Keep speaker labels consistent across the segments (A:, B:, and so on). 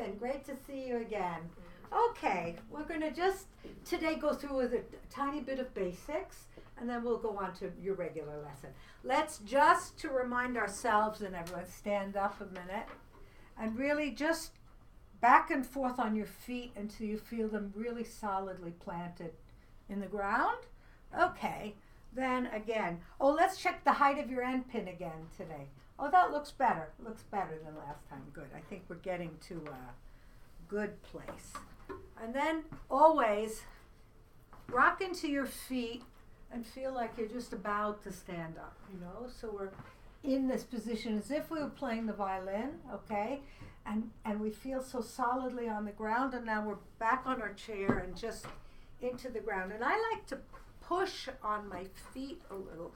A: Ethan, great to see you again. Okay, we're going to just today go through with a tiny bit of basics, and then we'll go on to your regular lesson. Let's just to remind ourselves, and everyone stand up a minute, and really just back and forth on your feet until you feel them really solidly planted in the ground. Okay, then again. Oh, let's check the height of your end pin again today. Oh, that looks better. Looks better than last time. Good. I think we're getting to a good place. And then always rock into your feet and feel like you're just about to stand up, you know? So we're in this position as if we were playing the violin, okay? And we feel so solidly on the ground, and now we're back on our chair and just into the ground. And I like to push on my feet a little,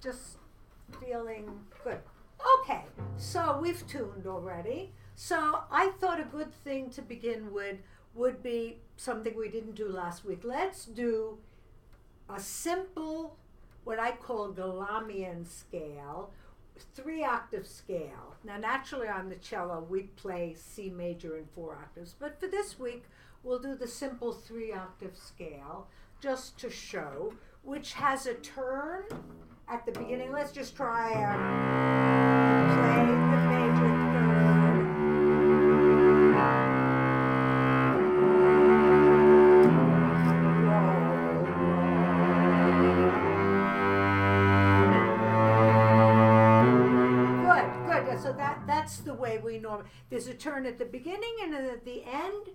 A: just feeling good. Okay, so we've tuned already. So I thought a good thing to begin with would be something we didn't do last week. Let's do a simple, what I call Galamian scale, 3-octave scale. Now naturally on the cello we play C major in 4 octaves, but for this week we'll do the simple 3-octave scale just to show, which has a turn at the beginning. Let's just try play the major third. Good. So that's the way we normally. There's a turn at the beginning, and at the end,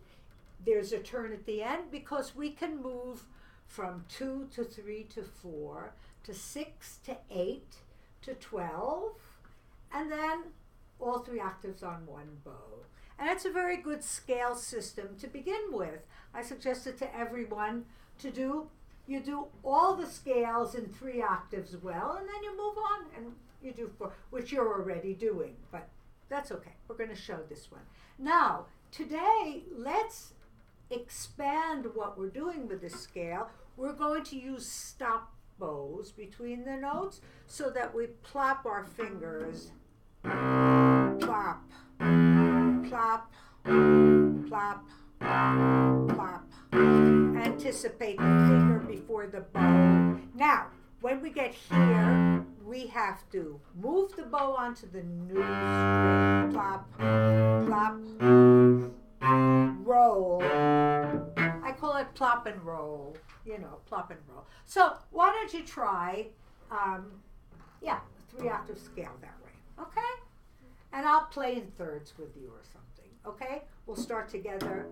A: there's a turn at the end, because we can move from 2 to 3 to 4 to 6 to 8 to 12, and then all 3 octaves on one bow. And it's a very good scale system to begin with. I suggest it to everyone to do. You do all the scales in 3 octaves well, and then you move on and you do 4, which you're already doing, but that's okay. We're going to show this one. Now, today, let's expand what we're doing with this scale. We're going to use stop bows between the notes so that we plop our fingers. Plop, plop, plop, plop. Anticipate the finger before the bow. Now, when we get here, we have to move the bow onto the new string. Plop, plop, roll. I call it plop and roll. You know, plop and roll. So why don't you try, 3-octave scale that way, okay? And I'll play in thirds with you or something, okay? We'll start together.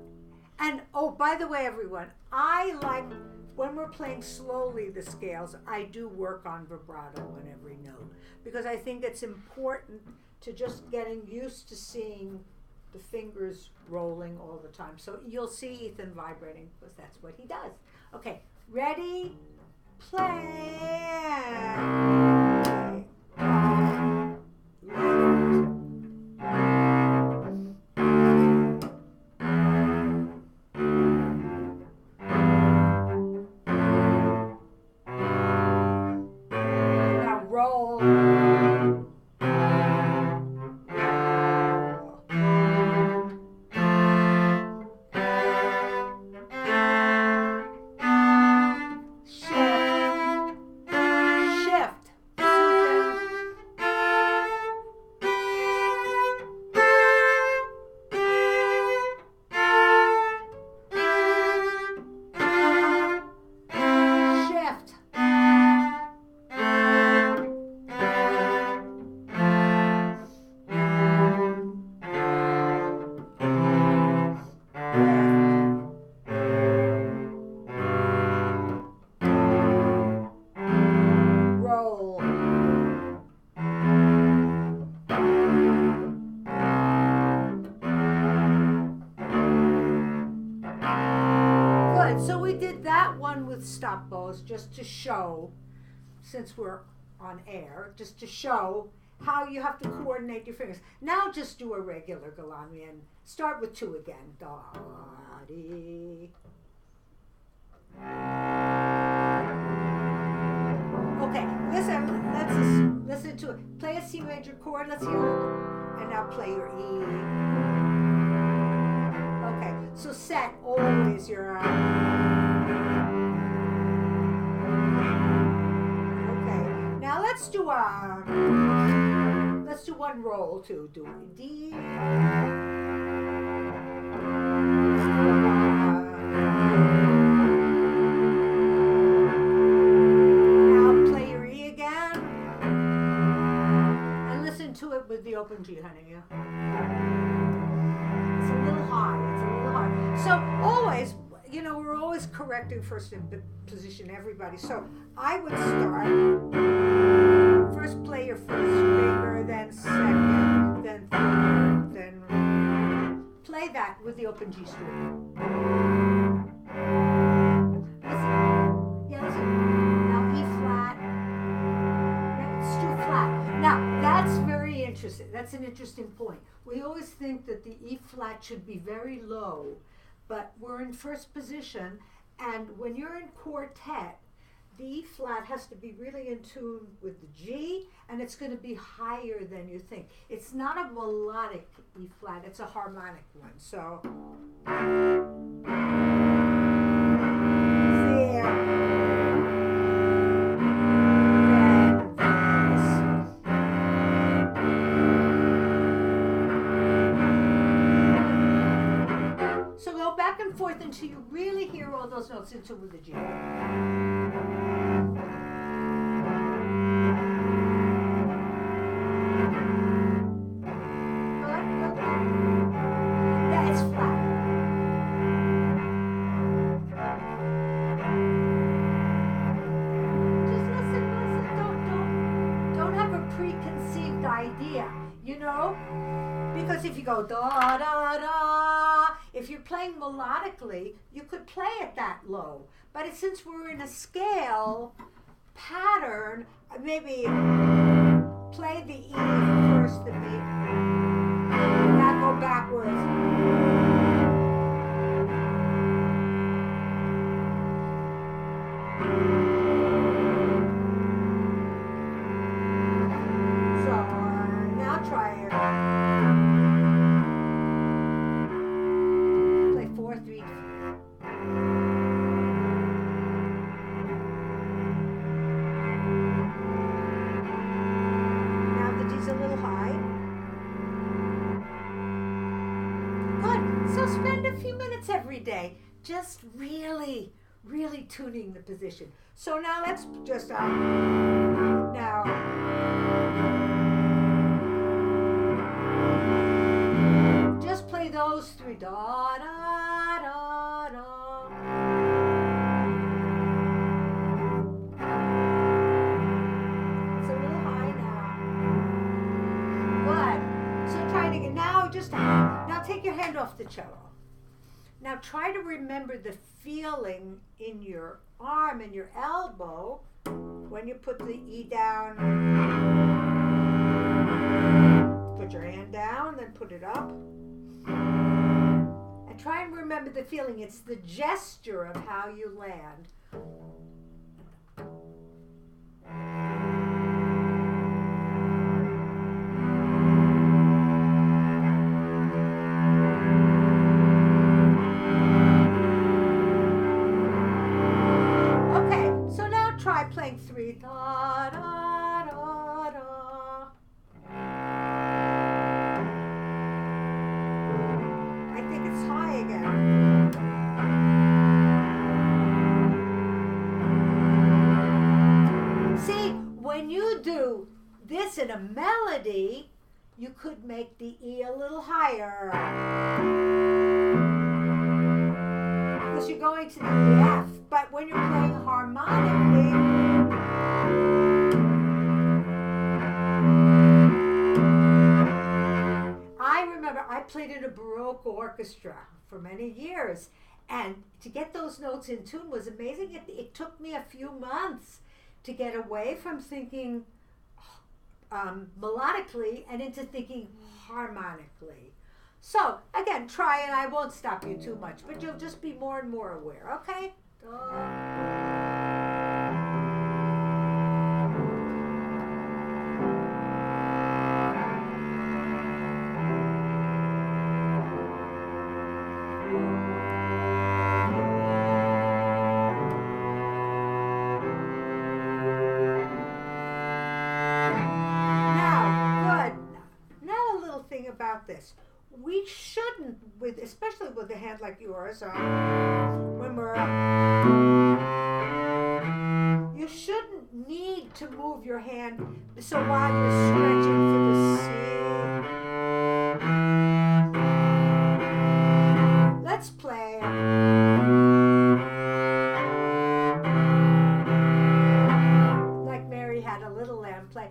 A: And, oh, by the way, everyone, I like, when we're playing slowly the scales, I do work on vibrato on every note, because I think it's important to just getting used to seeing the fingers rolling all the time. So you'll see Ethan vibrating, because that's what he does. Okay, ready, play. Stop bows just to show, since we're on air, just to show how you have to coordinate your fingers. Now just do a regular Galamian. Start with 2 again. Da, dee. Okay, let's listen to it. Play a C major chord, let's hear it. And now play your E. let's do one roll too. Do D. Now play your E again, and listen to it with the open G, honey. It's a little high. So always, we're always correcting first position everybody. So I would start, first play your first finger, then second, then third, then play that with the open G string. Listen. Now E flat. Let's do flat. Now that's very interesting. That's an interesting point. We always think that the E flat should be very low, but we're in first position, and when you're in quartet, the E flat has to be really in tune with the G, and it's going to be higher than you think. It's not a melodic E flat, it's a harmonic one. So, so go back and forth until you really hear all those notes into with the G. Because if you go da da da, if you're playing melodically, you could play it that low. But since we're in a scale pattern, maybe play the E first, the B, now go backwards. Every day, just really tuning the position. So now let's just now just play those three da da da da. It's a little high now. Good. So trying to get now take your hand off the cello. Now try to remember the feeling in your arm and your elbow when you put the E down. Put your hand down, then put it up. And try and remember the feeling. It's the gesture of how you land. Playing three da da da da. I think it's high again. See, when you do this in a melody, you could make the E a little higher. Because you're going to the F, but when you're playing harmonically, I remember I played in a Baroque orchestra for many years, and to get those notes in tune was amazing. It took me a few months to get away from thinking melodically and into thinking harmonically. So, again, try it. I won't stop you too much, but you'll just be more and more aware, okay? about this. We shouldn't, especially with a hand like yours, when we're you shouldn't need to move your hand so while you're stretching for the C. Let's play. Like Mary had a little lamb play.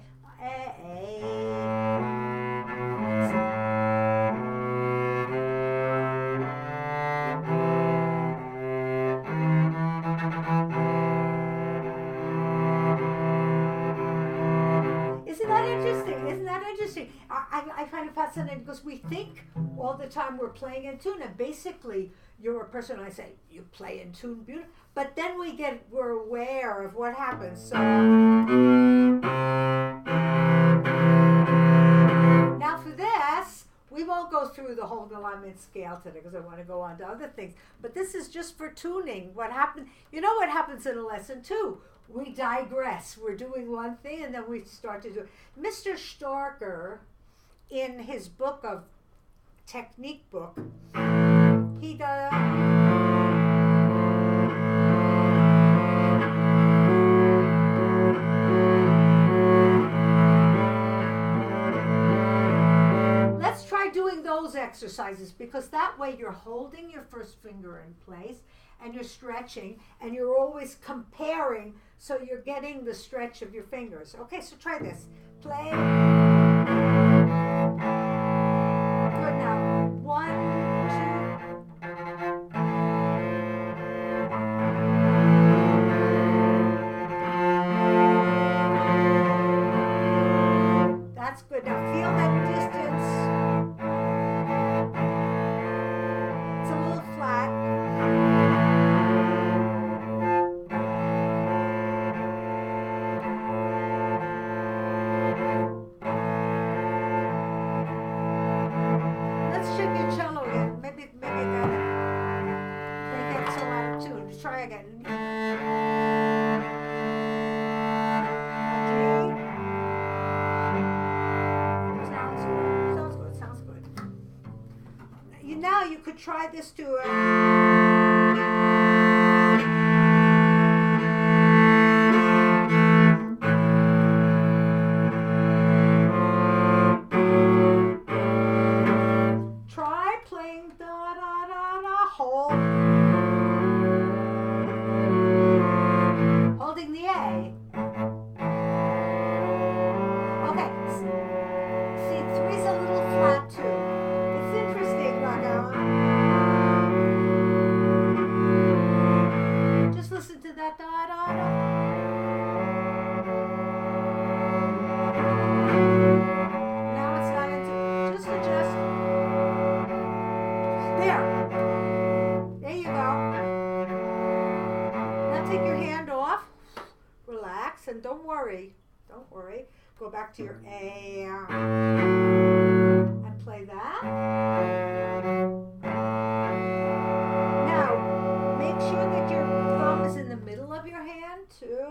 A: I find it fascinating because we think all the time we're playing in tune, and basically you're a person. I say you play in tune beautiful, but then we're aware of what happens. So now for this, we won't go through the whole alignment scale today because I want to go on to other things. But this is just for tuning. What happened? You know what happens in a lesson too? We digress. We're doing one thing and then we start to do it. Mr. Starker, in his book of technique book, he does. Let's try doing those exercises because that way you're holding your first finger in place and you're stretching and you're always comparing so you're getting the stretch of your fingers. Okay, so try this. Play. Good now. 1, 2. That's good. Now feel that distance. It's a little flat. Try again. Sounds good. Now you could try this too. Try playing da da da da whole. Holding the A. Okay. See, 3's a little flat too. It's interesting, Rocco. Just listen to that da da da. Now it's not into. Just adjust. There. There you go. Now take your hand off. Relax and don't worry. Go back to your A and play that. Now, make sure that your thumb is in the middle of your hand too.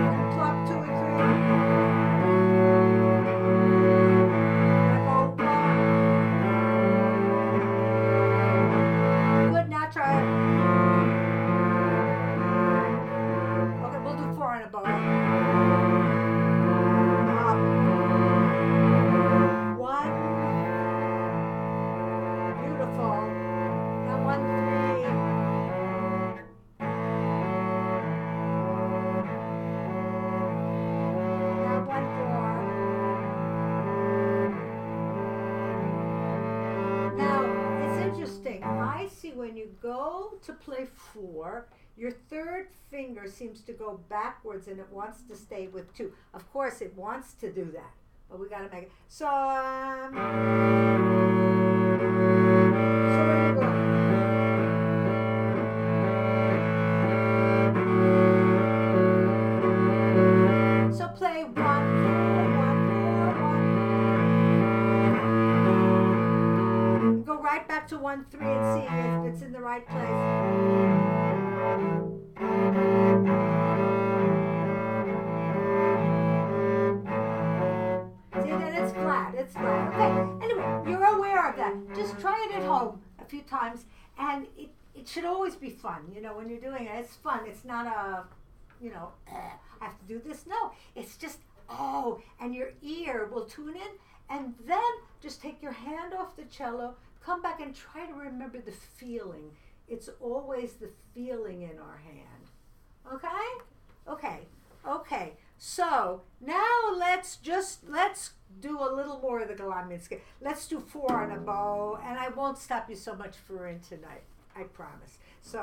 A: And pluck 2 and 3. Good, now try it. And above. Up. 1. Beautiful. Now 1, 3. Now 1, 4. Now it's interesting. I see when you go to play 4. Your third finger seems to go backwards and it wants to stay with 2. Of course, it wants to do that, but we got to make it. So where you go? So play 1, 4, 1, 4, 1. Go right back to 1, 3 and see if it's in the right place. of that. Just try it at home a few times, and it should always be fun. You know, when you're doing it, it's fun. It's not a, you know, I have to do this. No, it's just, and your ear will tune in, and then just take your hand off the cello, come back and try to remember the feeling. It's always the feeling in our hand. Okay. So now let's do a little more of the Kabalevsky. Let's do 4 on a bow, and I won't stop you so much for in tonight. I promise. So.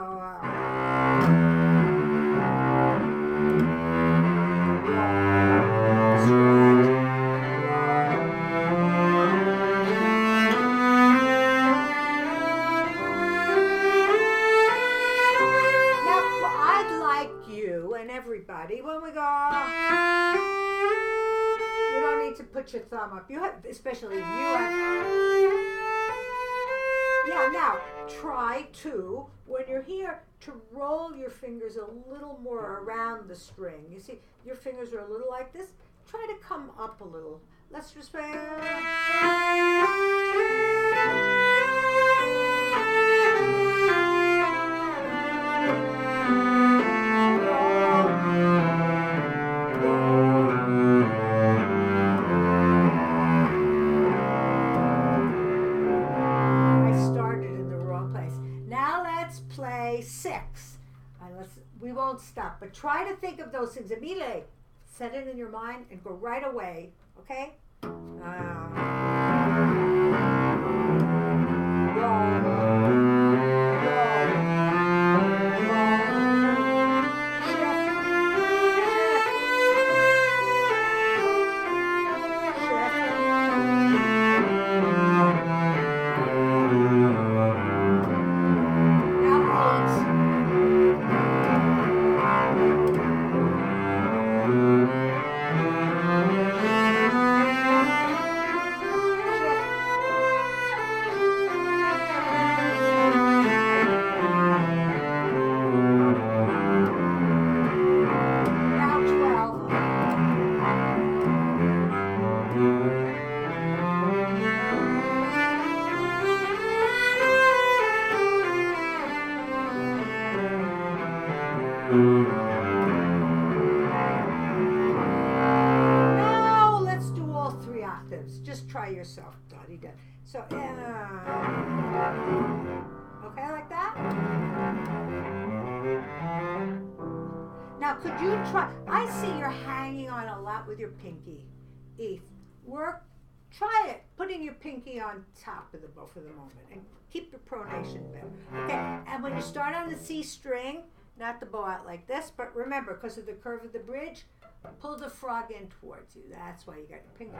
A: Everybody, when we go, you don't need to put your thumb up. You have, especially you have. Yeah, now try to, when you're here, to roll your fingers a little more around the string. You see, your fingers are a little like this. Try to come up a little. Let's just play. Play 6. We won't stop, but try to think of those things immediately. Set it in your mind and go right away, okay? Now let's do all 3 octaves. Just try yourself. Da-dee-da. So, okay, like that? Now, could you try? I see you're hanging on a lot with your pinky. Try it, putting your pinky on top of the bow for the moment, and keep your pronation better. Okay, and when you start on the C string, not the bow out like this, but remember, because of the curve of the bridge, pull the frog in towards you. That's why you got your pinky.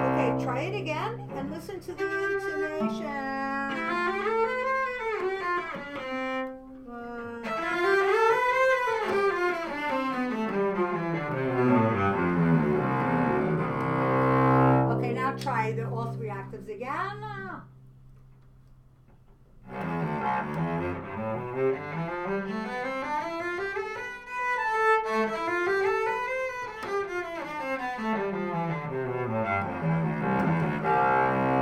A: Okay, try it again and listen to the intonation. Try all 3 octaves again.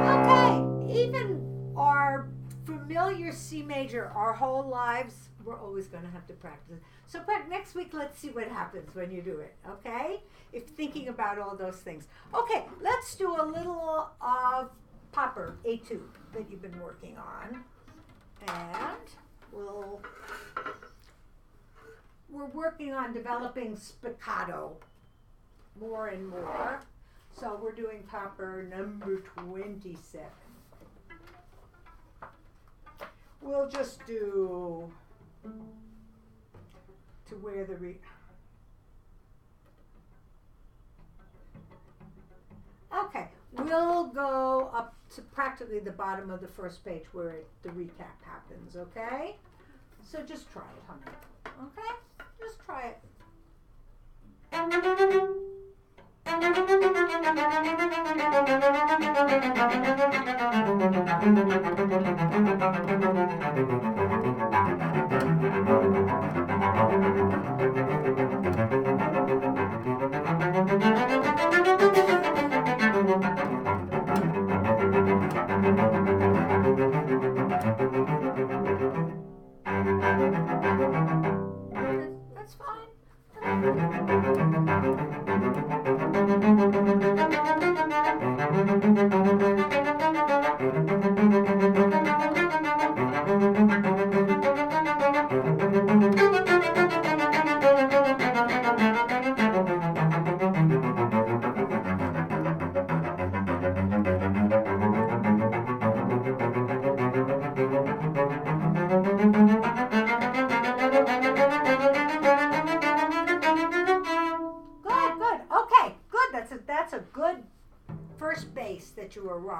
A: Okay, even our familiar C major, our whole lives, we're always going to have to practice. So next week, let's see what happens when you do it, okay? If thinking about all those things. Okay, let's do a little of Popper, A2, that you've been working on. And we're working on developing spiccato more and more. So we're doing Popper number 27. We'll just do to where the okay, we'll go up to practically the bottom of the first page where the recap happens, okay? So just try it, honey. Okay? Just try it.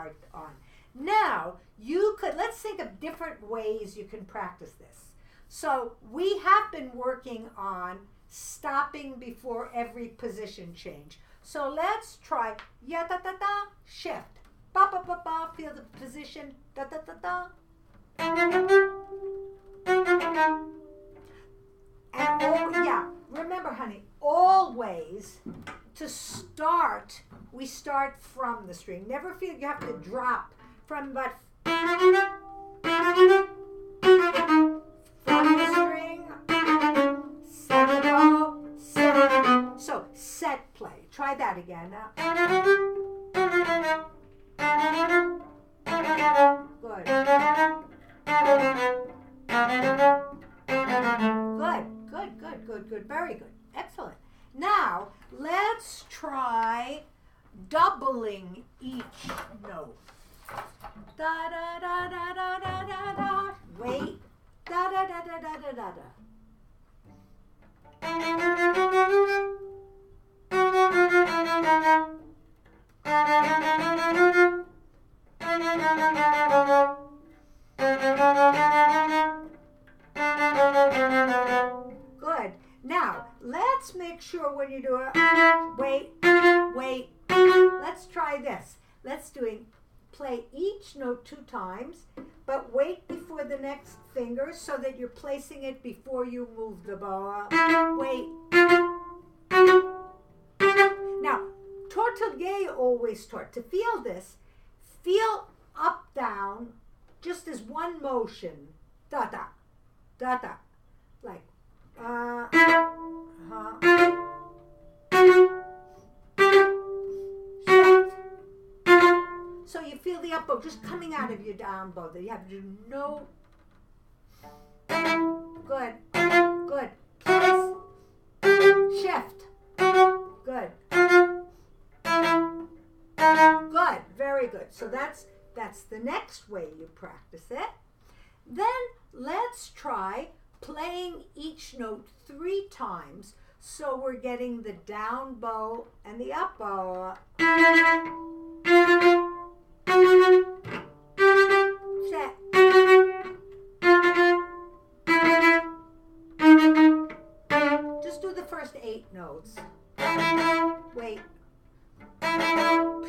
A: start on. Now, let's think of different ways you can practice this. So we have been working on stopping before every position change. So let's try ya da da da, shift. Ba ba ba ba, feel the position, da da da da. And remember honey, always to start, we start from the string. Never feel you have to drop from the string, set the bow, set. So set play. Try that again now. Good. Good. Very good. Excellent. Now, let's try doubling each note. Da da da da da da da da. Wait. Da da da da da da da da. Good. Now, let's make sure when you do it, wait. Let's try this. Let's play each note 2 times, but wait before the next finger so that you're placing it before you move the bow. Wait. Now, tortillé always taught. To feel this, feel up, down, just as one motion. Da da, da da, like So you feel the up bow just coming out of your down bow. That you have to do no. Good. Place. Shift. Good. Good. Very good. So that's the next way you practice it. Then let's try playing each note 3 times so we're getting the down bow and the up bow. Set. Just do the first 8 notes. Wait.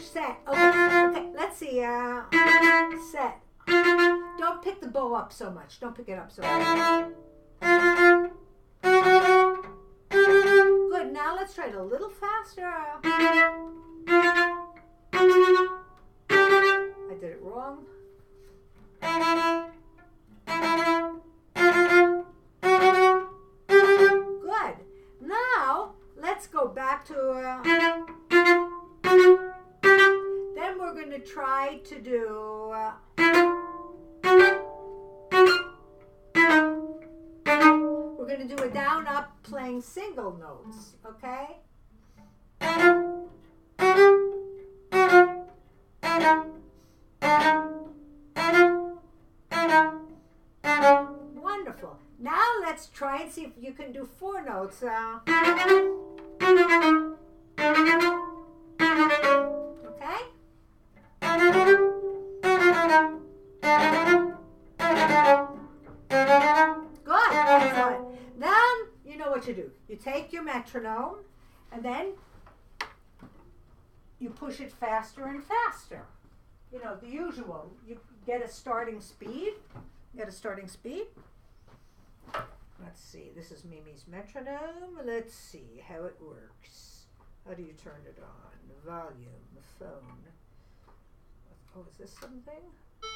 A: Set. Okay. Let's see. Set. Don't pick the bow up so much. Don't pick it up so much. Good. Now let's try it a little faster. I did it wrong. Good. Now let's go back to. Then we're going to try to do. We're going to do a down up playing single notes, okay? Wonderful. Now let's try and see if you can do 4 notes. Okay? Good. Excellent. Then you know what to do. You take your metronome and then you push it faster and faster. You know, the usual. You get a starting speed. Let's see. This is Mimi's metronome. Let's see how it works. How do you turn it on? Volume, phone. Oh, is this something? No.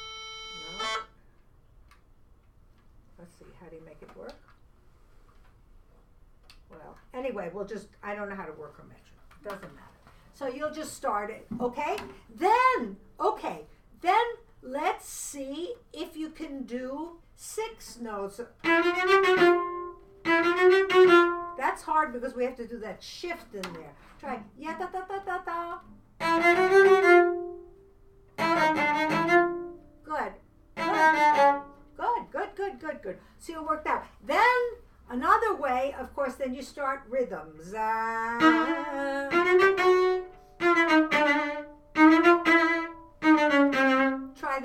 A: Let's see. How do you make it work? Well, anyway, I don't know how to work a metronome. Doesn't matter. So you'll just start it, okay? Then let's see if you can do 6 notes. That's hard because we have to do that shift in there. Try ya da da da da da. Good. So you worked out. Then another way, of course, then you start rhythms.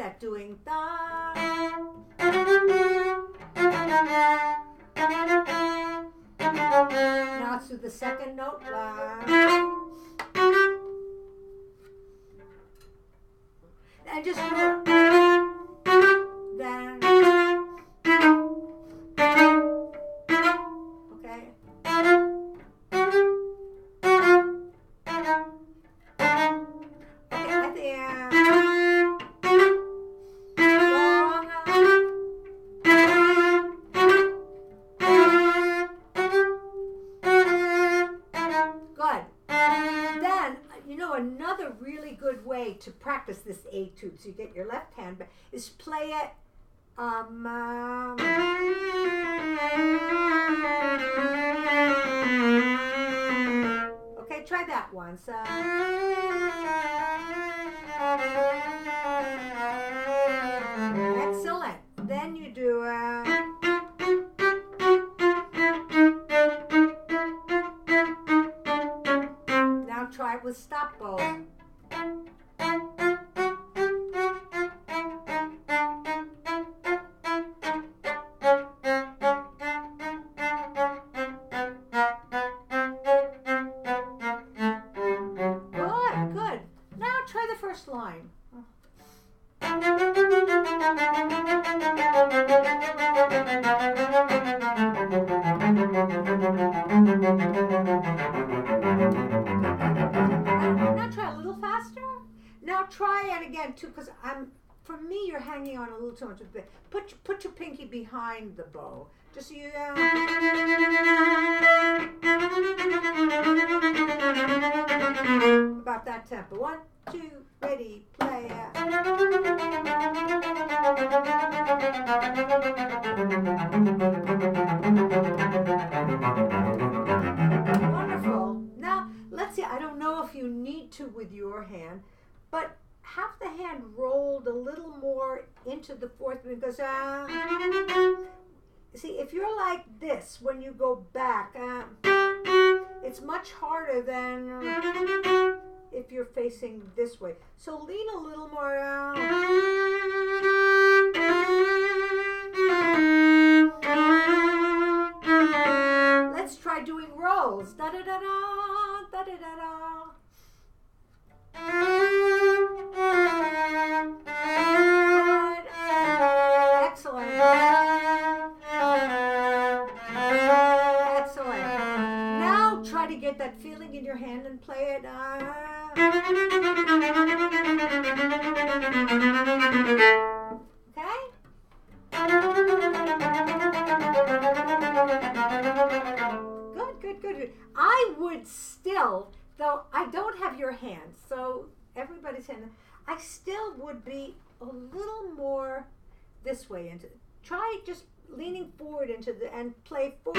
A: that, doing da. Now it's through the second note, la. And just then, okay. Okay, at the end, long, good. Then, you know, another really good way to practice this etude, so you get your left hand back, is play it. Okay, try that once. Excellent. Then you do. Now try it with stop bow. Line. Now try a little faster. Now try it again too, because for me you're hanging on a little too much. Put your pinky behind the bow, just so you. About that tempo. 1, 2, ready, play. Wonderful. Now, let's see, I don't know if you need to with your hand, but have the hand rolled a little more into the fourth, because see, if you're like this when you go back, it's much harder than if you're facing this way. So lean a little more out. Let's try doing rolls. Da da da da, da da da da. Good. Excellent. Excellent. Now try to get that feeling in your hand and play it. Okay? Good. I would still, though I don't have your hand, so everybody's hand, I still would be a little more this way into. Try just leaning forward into the and play 4.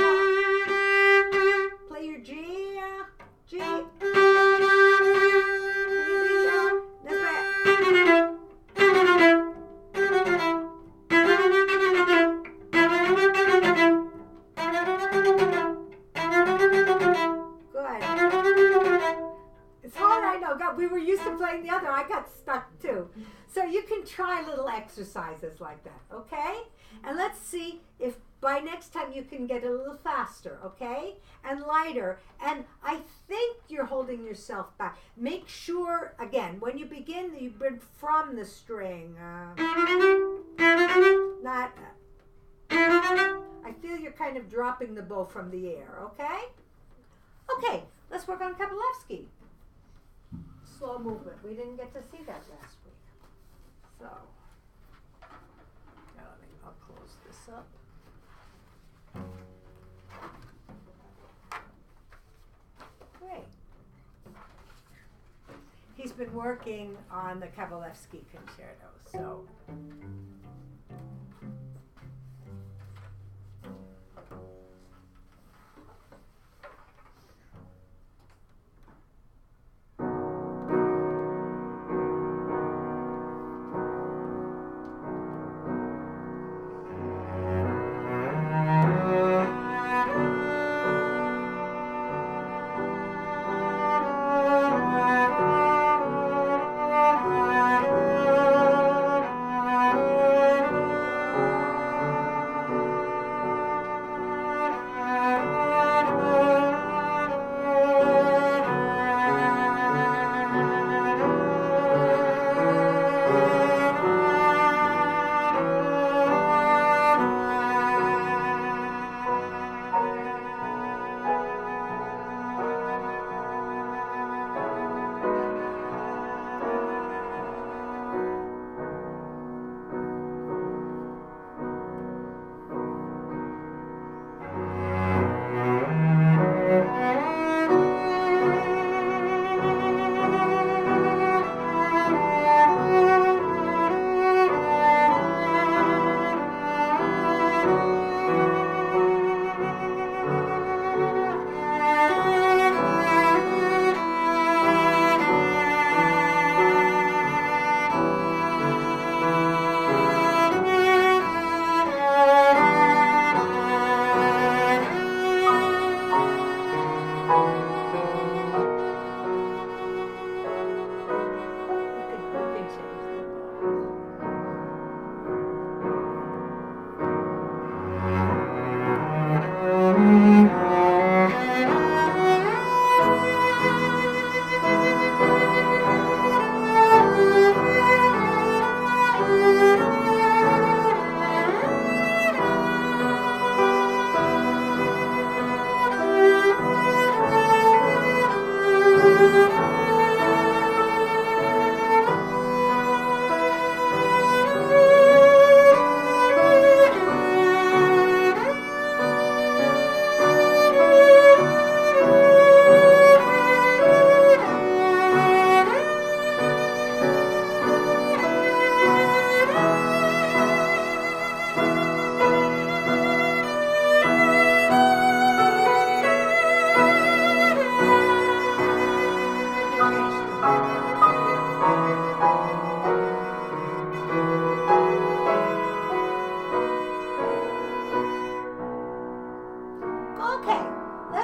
A: Play your G. G. This way. Good. It's hard, I know. God, we were used to playing the other. I got stuck too. So you can try little exercises like that, okay? And let's see if by next time you can get a little faster, okay? And lighter. And I think you're holding yourself back. Make sure, again, when you begin, you bring from the string. Not. I feel you're kind of dropping the bow from the air, okay? Okay, let's work on Kabalevsky. Slow movement. We didn't get to see that last week. So, I'll close this up. Great. He's been working on the Kabalevsky Concerto, so.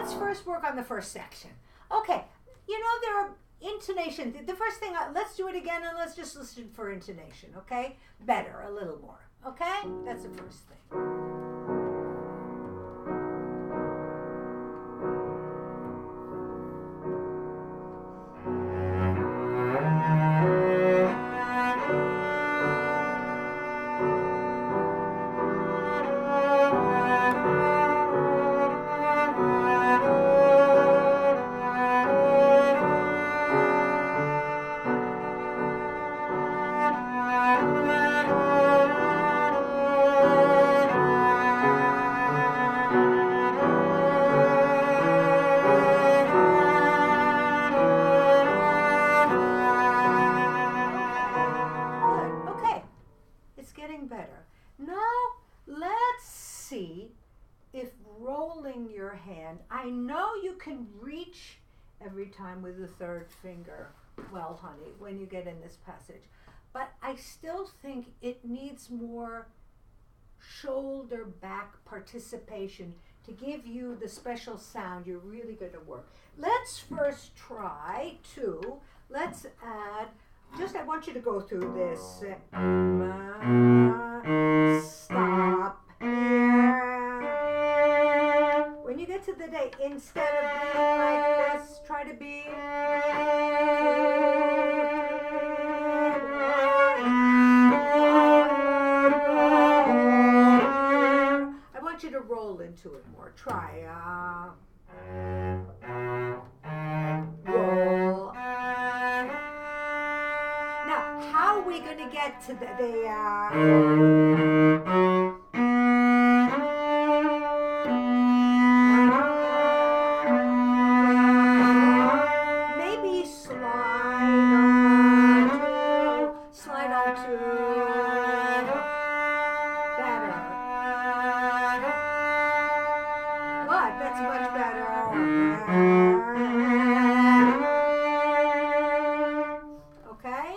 A: let's first work on the first section. Okay, you know there are intonation. The first thing, let's do it again and let's just listen for intonation, okay? Better, a little more, okay? That's the first thing. Better. Now let's see if rolling your hand, I know you can reach every time with the third finger, well honey, when you get in this passage, but I still think it needs more shoulder back participation to give you the special sound you're really going to work. Let's first try to, let's add, just I want you to go through this. Stop here. When you get to the day, instead of being like this, try to be. I want you to roll into it more. Try. Roll. How are we going to get to maybe slide onto better. Good, that's much better. Okay?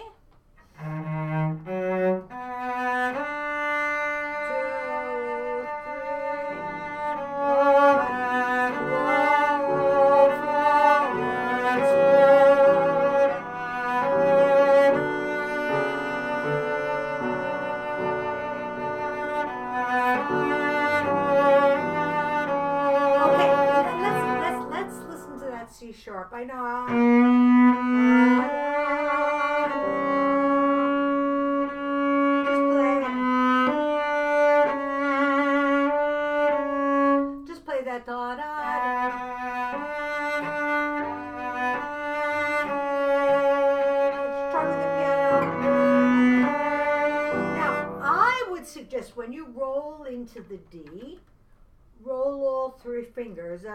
A: C sharp. I know. Just play that da da. Try with the piano. Now, I would suggest when you roll into the D, roll all three fingers. 2,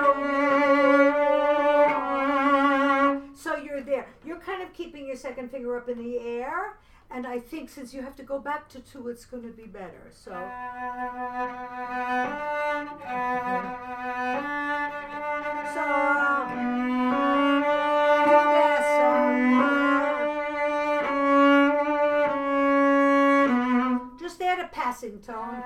A: 3. So you're there. You're kind of keeping your second finger up in the air, and I think since you have to go back to 2, it's going to be better. So. Just add a passing tone.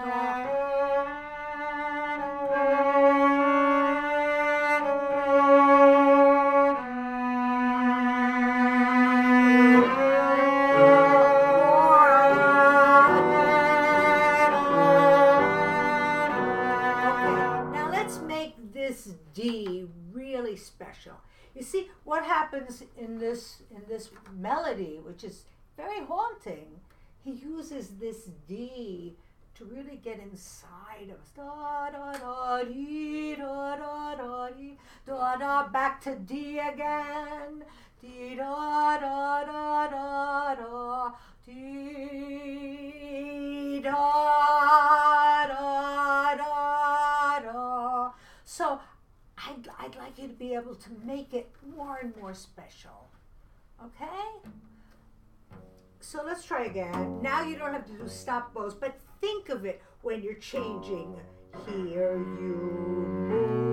A: D really special. You see what happens in this melody, which is very haunting. He uses this D to really get inside of us. Da da da dee da da da dee da da. Back to D again. Dee da da da da da dee da da da da. So I'd like you to be able to make it more and more special. Okay? So let's try again. Now you don't have to do stop bows, but think of it when you're changing. Here you move.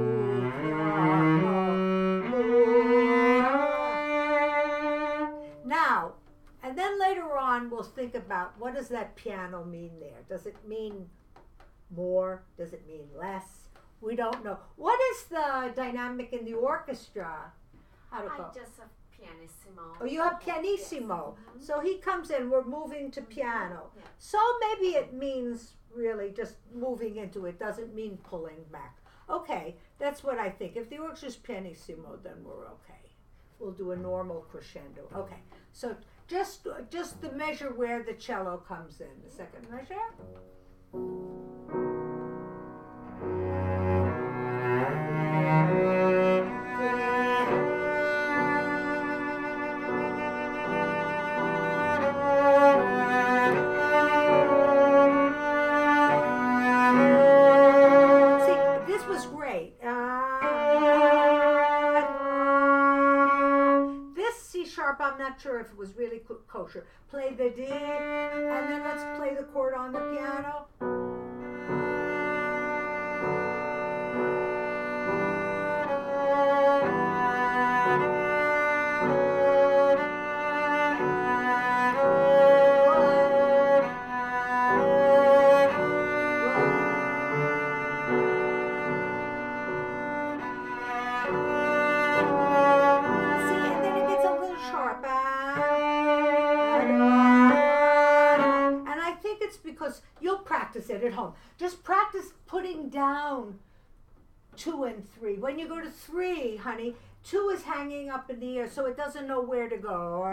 A: Now, and then later on we'll think about what does that piano mean there? Does it mean more? Does it mean less? We don't know. What is the dynamic in the orchestra? How to go?
B: I just have pianissimo.
A: Oh, you have pianissimo.
B: Yes.
A: So he comes in, we're moving to piano.
B: Yeah.
A: So maybe it means really just moving into it, doesn't mean pulling back. Okay, that's what I think. If the orchestra's pianissimo, then we're okay. We'll do a normal crescendo. Okay, so just the measure where the cello comes in. The second measure. I'm not sure if it was really kosher. Play the D, and then let's play the chord on the piano. Because you'll practice it at home. Just practice putting down 2 and 3. When you go to 3, honey, 2 is hanging up in the air, so it doesn't know where to go.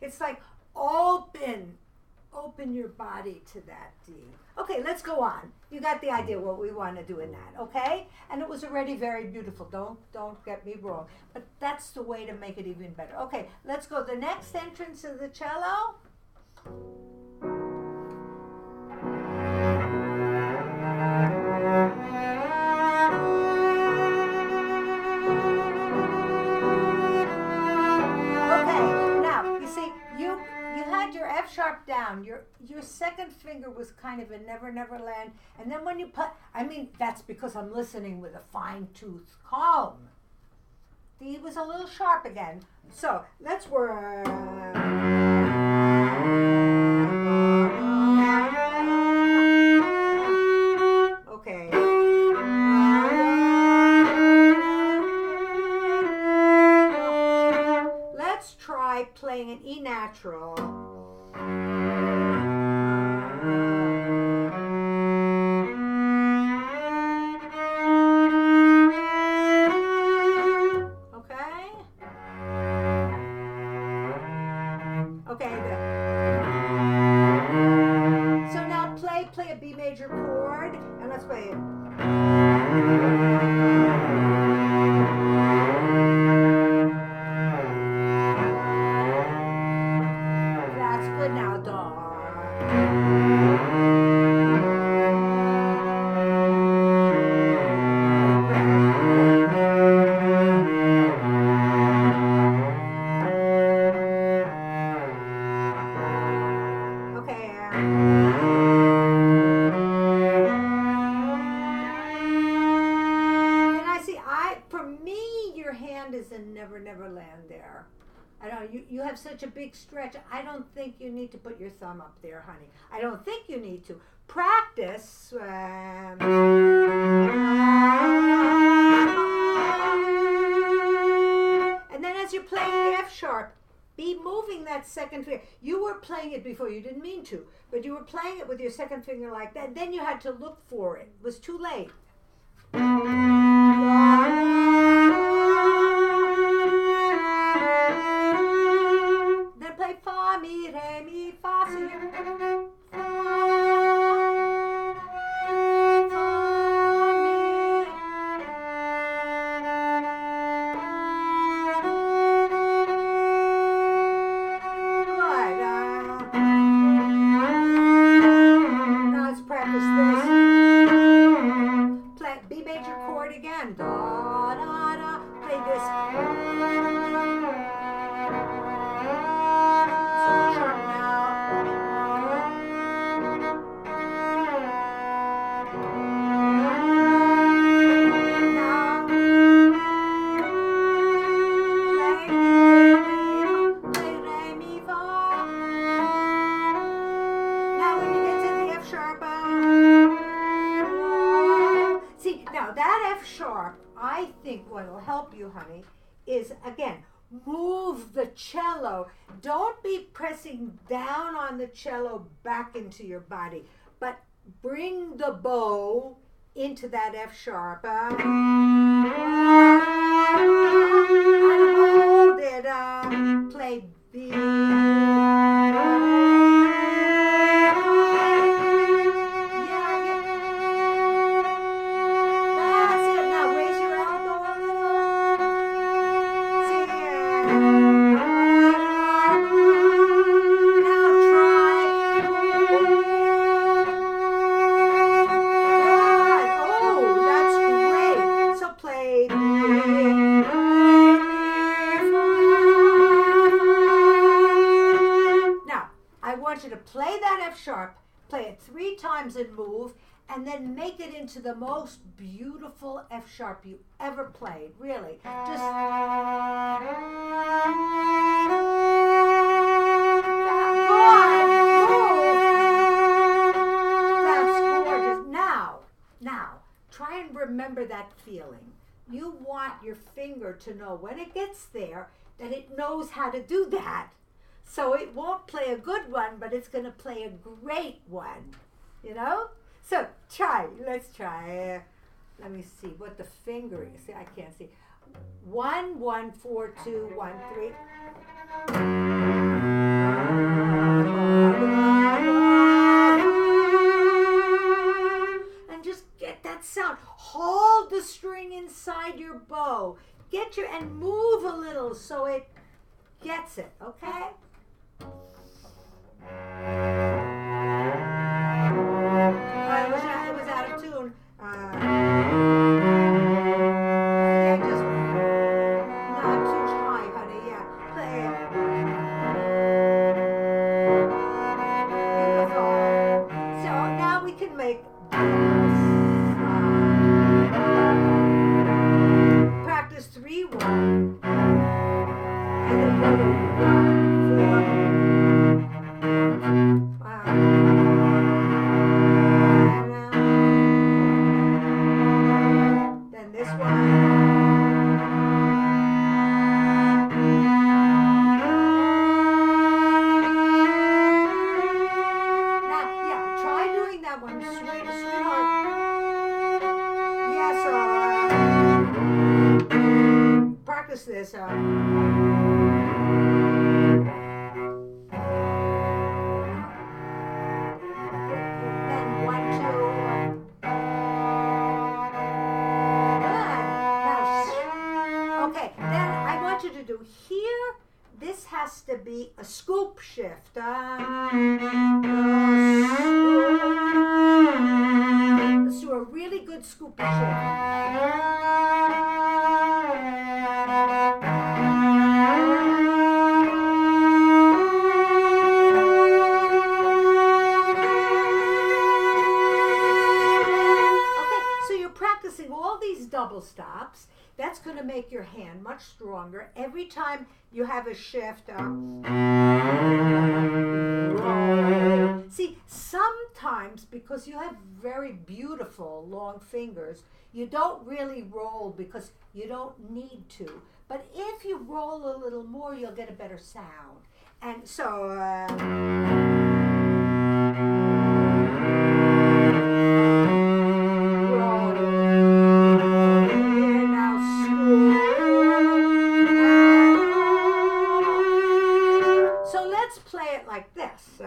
A: It's like open your body to that D. Okay, let's go on. You got the idea what we want to do in that, okay? And it was already very beautiful. Don't get me wrong. But that's the way to make it even better. Okay, let's go. The next entrance of the cello. F-sharp down. Your second finger was kind of a Never Never Land, and then when you put, I mean, that's because I'm listening with a fine-tooth comb. D was a little sharp again. So let's work. Okay. Let's try playing an E natural. Play a B major chord, and let's play it. That's good now, Do. Never land there. I don't. You have such a big stretch. I don't think you need to put your thumb up there, honey. I don't think you need to practice. And then as you're playing the F sharp, be moving that second finger. You were playing it before. You didn't mean to, but you were playing it with your second finger like that. Then you had to look for it. It was too late. Play fa, mi, re, mi, fa, si, fa, Good. Now that F sharp, I think what will help you, honey, is again, move the cello. Don't be pressing down on the cello back into your body, but bring the bow into that F sharp. And hold it. Play B. Play that F sharp, play it 3 times and move, and then make it into the most beautiful F sharp you ever played, really. Just That's gorgeous. Now, try and remember that feeling. You want your finger to know when it gets there that it knows how to do that. So it won't play a good one, but it's going to play a great one, you know? So let's try. Let me see what the finger is. See, I can't see. 1, 1, 4, 2, 1, 3. And just get that sound. Hold the string inside your bow. And move a little so it gets it, okay? It was out of tune. Yeah, just not too high, honey. Yeah, play it. Beautiful. So now we can make practice 3, 1, and then go to 1, 4. Then this one. Now, yeah, try doing that one, sweetheart. Yeah, so practice this. To do here, this has to be a scoop shift. Let's do a really good scoop shift. Okay, so you're practicing all these double stops. That's going to make your hand much stronger. Every time you have a shift, see, sometimes because you have very beautiful long fingers, you don't really roll because you don't need to. But if you roll a little more, you'll get a better sound. And so, like this.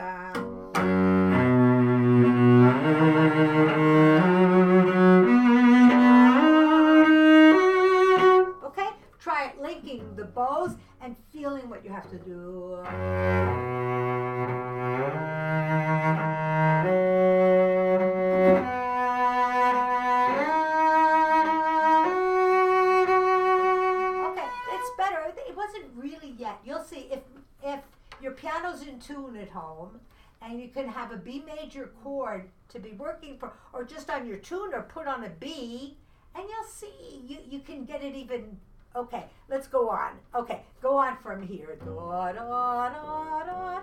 A: Okay, try it linking the bows and feeling what you have to do. Okay, it's better. It wasn't really yet. You'll see if your piano's in tune at home, and you can have a B major chord to be working for, or just on your tuner, put on a B, and you'll see you can get it even. Okay, let's go on. Okay, go on from here. Da, da, da, da.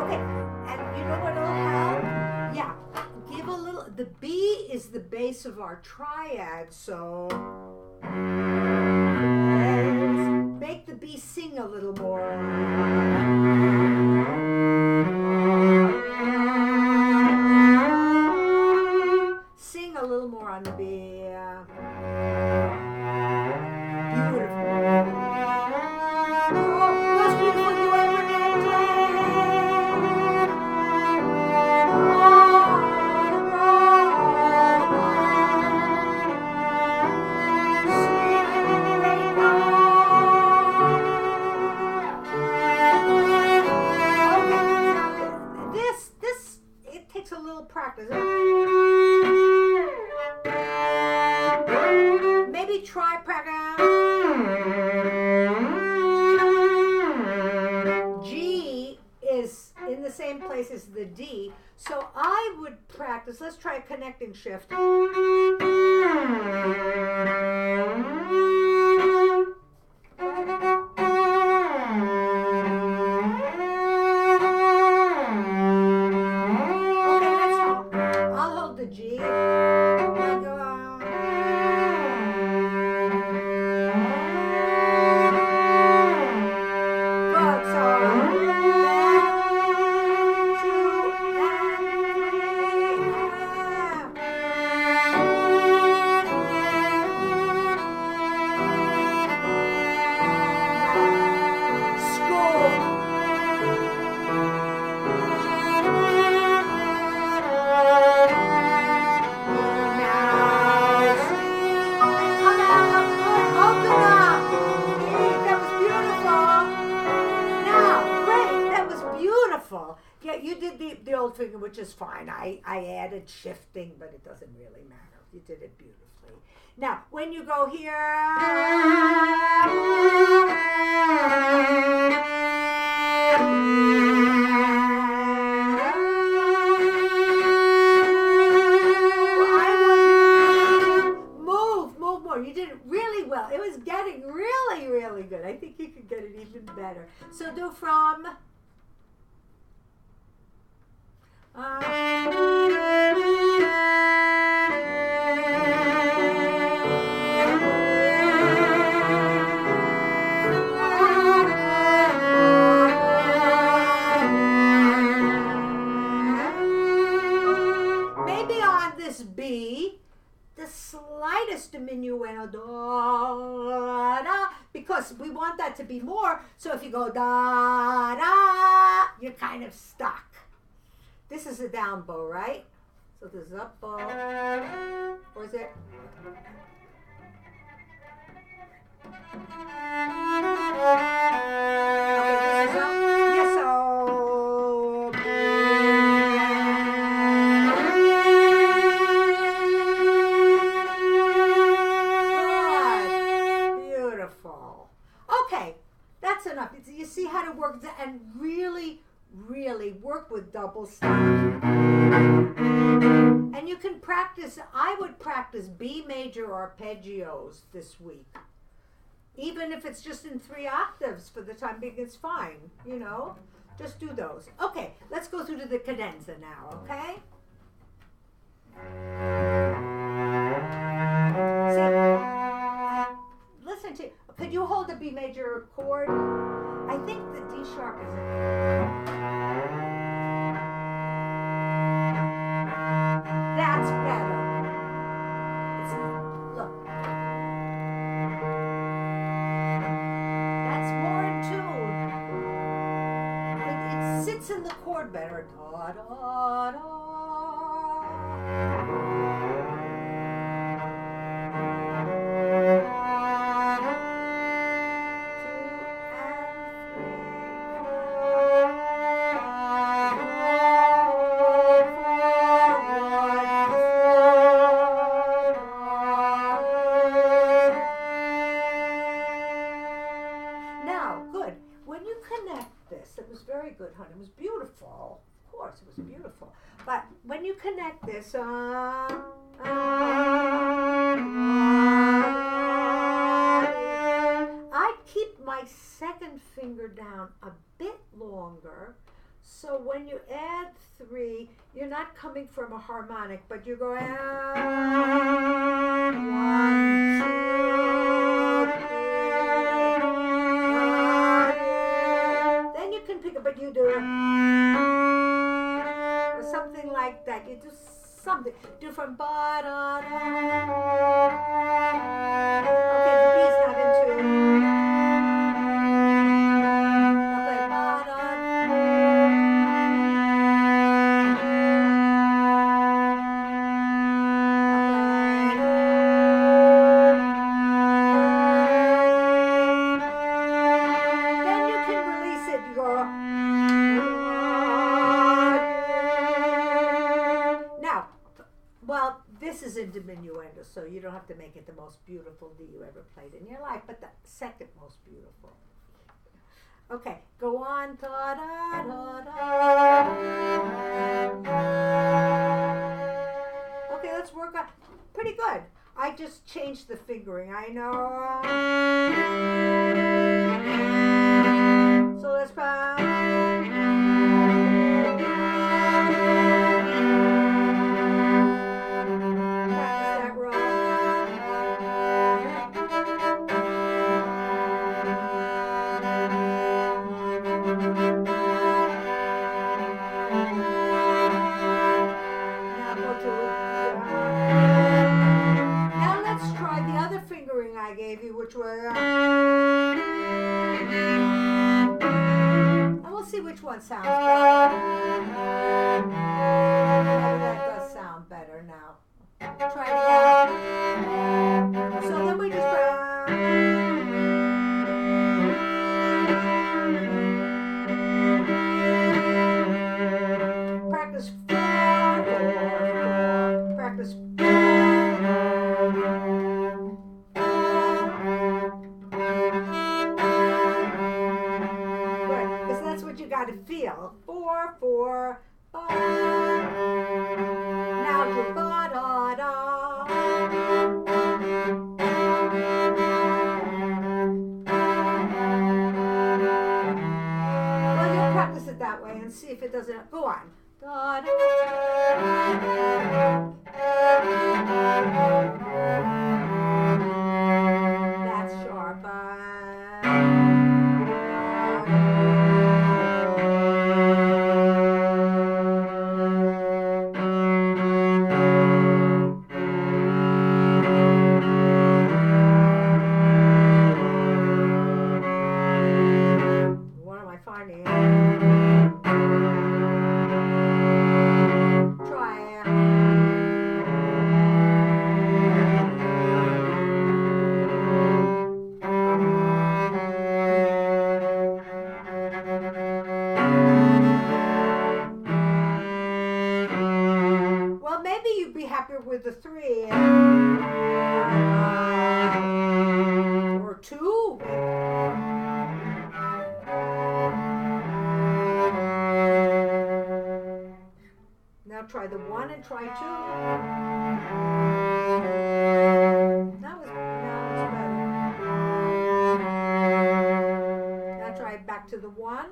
A: Okay, is the base of our triad, so make the B sing a little more. Sing a little more on the B. Beautiful. Oh, most beautiful you ever did play. It takes a little practice. Maybe try practice. G is in the same place as the D, so I would practice. Let's try a connecting shift. Yeah, you did the old finger, which is fine. I added shifting, but it doesn't really matter. You did it beautifully. Now, when you go here, move more. You did it really well. It was getting really, really good. I think you could get it even better. So do from... maybe on this B, the slightest diminuendo, da, da, because we want that to be more. So if you go da, da, you're kind of stuck. This is a down bow, right? So this is up bow. Or is it? Okay, this is up. Yes, so. Good. Beautiful. Okay, that's enough. You see how to work and really work with double stop. And you can practice, I would practice B major arpeggios this week. Even if it's just in 3 octaves for the time being, it's fine, you know. Just do those. Okay, let's go through to the cadenza now, okay? See, listen to, could you hold the B major chord? I think the D sharp is that's better. It's, look. That's more in tune. It sits in the chord better. Da, da, da. Good, honey. It was beautiful. Of course, it was beautiful. But when you connect this, I'd keep my second finger down a bit longer So when you add 3, you're not coming from a harmonic, but you're going 1, 2, 3. Then you can pick up, but you do or something like that. You do something. Do from ba da da. Okay, the B is not in tune. I'll play ba da. Then you can release it. You go. Now, well, this is in diminuendo, so you don't have to make it the most beautiful D you ever played in your life, but the second most beautiful. Okay, go on. Da, da, da, da. Okay, let's work on. Pretty good. I just changed the fingering. I know. So let's practice that roll. Now go to now let's try the other fingering I gave you, which was and we'll see which one sounds better. Maybe that does sound better now. Try it again. So then we just practice 4, 4, practice 4. Good, because that's what you got to feel. 4, 4, 5. Now do ba da da. Well, you'll practice it that way and see if it doesn't. Go on. Da, da. That's sharp. What am I finding? Try it. Well, maybe you'd be happier with the 3 or 2. Now try the 1 and try 2. Now it's better. Now try back to the 1.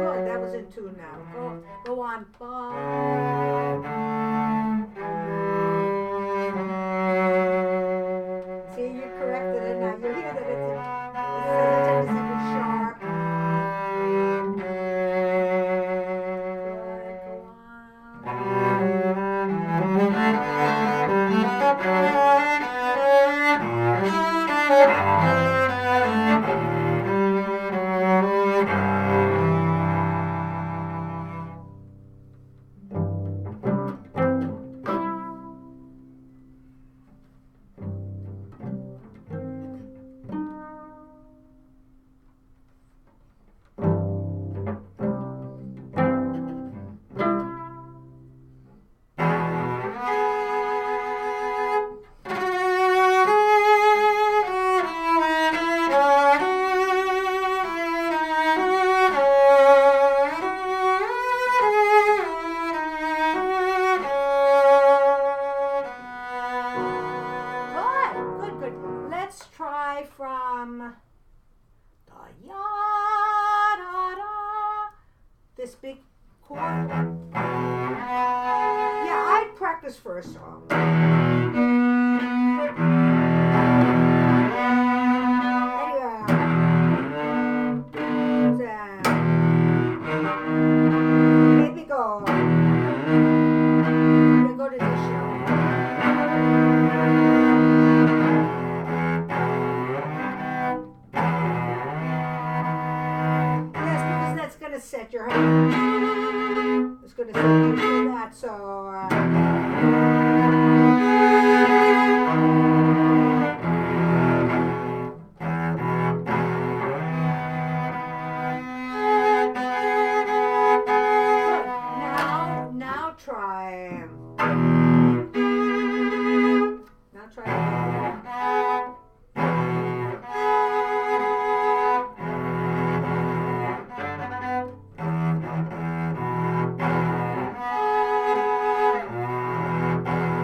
A: Good, that was in 2 now. Go on. See, you corrected it now. You hear that it's a tendency to be sharp. Good, go on. chord. Yeah, I'd practice for a song. Here we go. We go to the show. Yes, because that's going to set your hand. It's going to set you for that, so... Now try. Now try.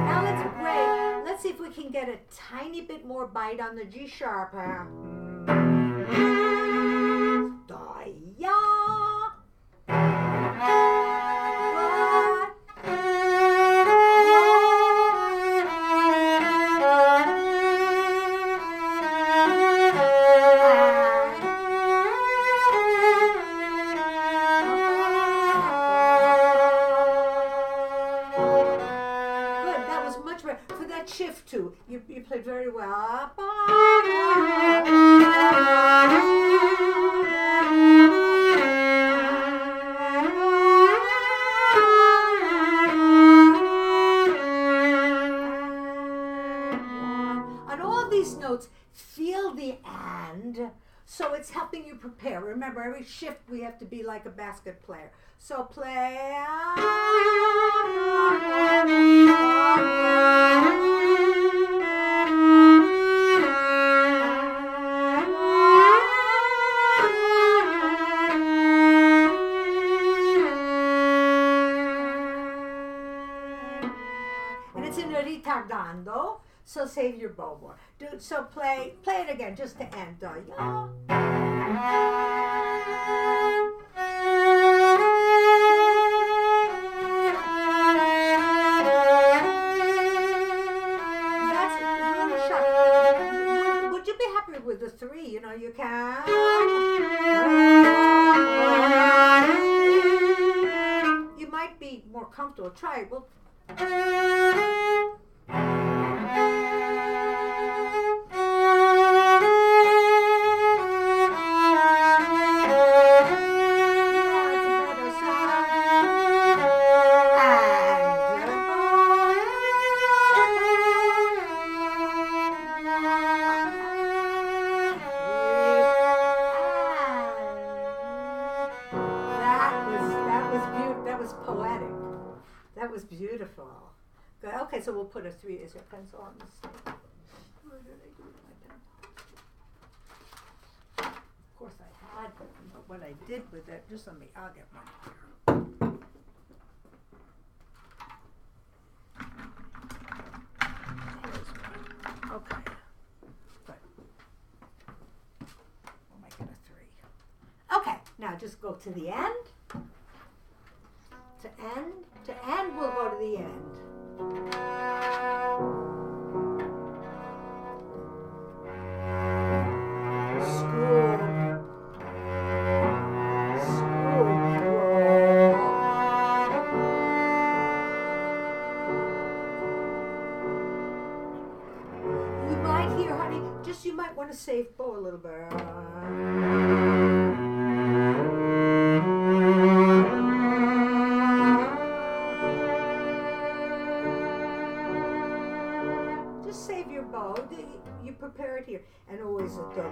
A: Now let's break. Let's see if we can get a tiny bit more bite on the G sharp. Da ya. For that shift too, you played very well. On all these notes, feel the and, so it's helping you prepare. Remember, every shift we have to be like a basket player. So play. And it's in a ritardando, so save your bow more. So play it again, just to end. Yeah. With the 3, you know, you can. You might be more comfortable. Try it. Well, that was beautiful. Good. Okay, so we'll put a 3. Is your pencil on the side? Where did I do my pencil? Of course I had them, but what I did with it, just let me, I'll get one here. Okay. Good. We'll make it a 3. Okay, now just go to the end. To end, we'll go to the end. School. You might hear, honey, you might want to save bow a little bit. Save your bow. You prepare it here, and always at the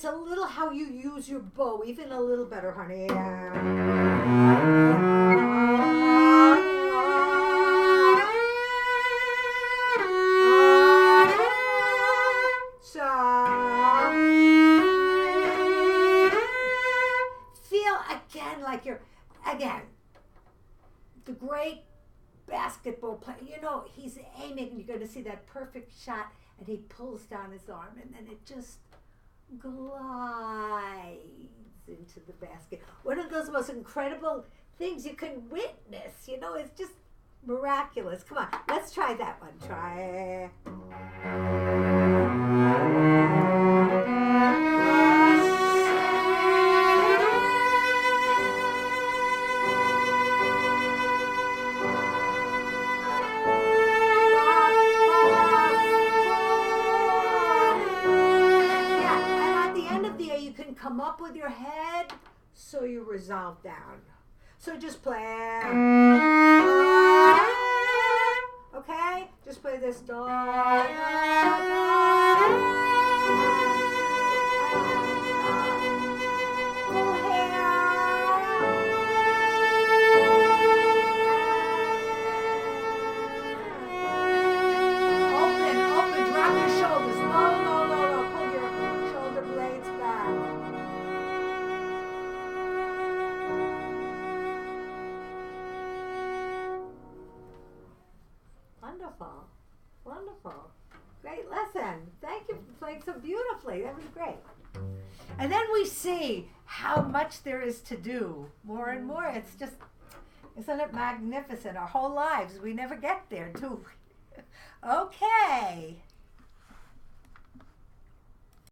A: a little how you use your bow, even a little better, honey. So feel again like you're the great basketball player. You know, he's aiming, and you're going to see that perfect shot, and he pulls down his arm, and then it just glides into the basket. One of those most incredible things you can witness. You know, it's just miraculous. Come on, let's try that one. Try. Come up with your head so you resolve down. So just play. Okay? Just play this. Open, drop your shoulders. Low. Pull your shoulder blades back. Wonderful. Great lesson. Thank you for playing so beautifully. That was great. And then we see how much there is to do. More and more. It's just, isn't it magnificent? Our whole lives, we never get there, do we? Okay.